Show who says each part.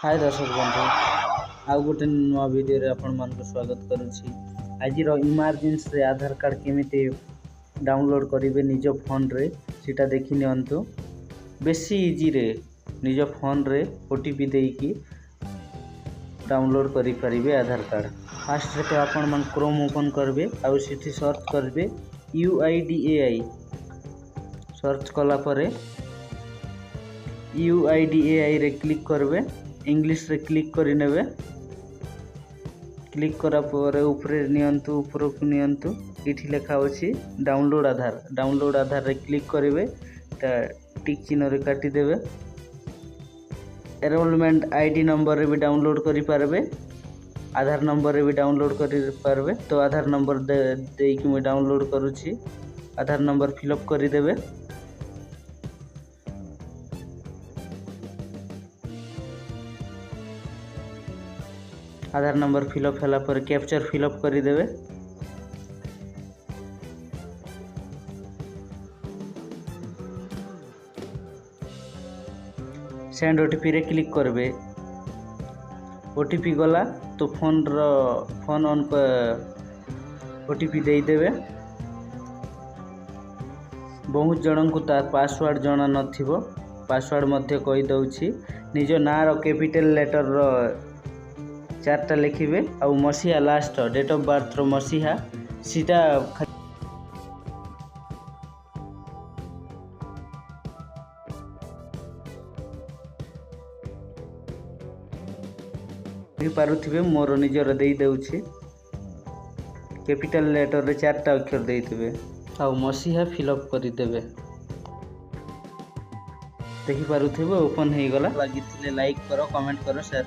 Speaker 1: हाय दर्शक बंधु आउ गोटे नुआ वीडियो रे आपण मान स्वागत करुछि। आज इमरजेंसी आधार कार्ड केमिति डाउनलोड करेंगे निज फोन रे सीटा देखि नियंतु। बेसी इजी रे निज फोन रे ओटीपी देकी डाउनलोड करि परिबे आधार कार्ड। फास्ट रे तो आपण मन क्रोम ओपन करबे आउ सिटी सर्च करबे UIDAI। सर्च कला परे UIDAI रे क्लिक करबे। इंग्लिश रे क्लिक करि नेबे। क्लिक करा परे ऊपरे नियंतु ऊपरकु नियंतु इठी लिखा अछि डाउनलोड आधार। डाउनलोड आधार रे क्लिक करिवे ता टिक चिन्ह रे काटी देबे। एनरोलमेंट आईडी नंबर रे भी डाउनलोड करि पारबे। आधार नंबर रे भी डाउनलोड करि पारबे। तो आधार नंबर दे कि मैं डाउनलोड करूछि। आधार नंबर फिलअप करि देबे। आधार नंबर फिलअप होला पर कैप्चर फिलअप करि देबे। सेंड ओटीपी रे क्लिक करबे। ओटीपी गला तो फोन ऑन ओटीपी दे देबे। बहुत जन को तार पासवर्ड जाना नथिबो पासवर्ड मध्य कहि दउछि। निज ना रो कैपिटल लेटर रो चारटा लिखिबे आ मसीहा लास्ट डेट ऑफ बर्थ रो मसीहा सीटा पारुथिबे। मोर निजर दे देउछि कैपिटल लेटर रे चारटा अक्षर देइथिबे आ मसीहा फिलअप करि देबे। देखि पारुथिबे ओपन हे गला। लागिथिले लाइक करो कमेंट करो शेयर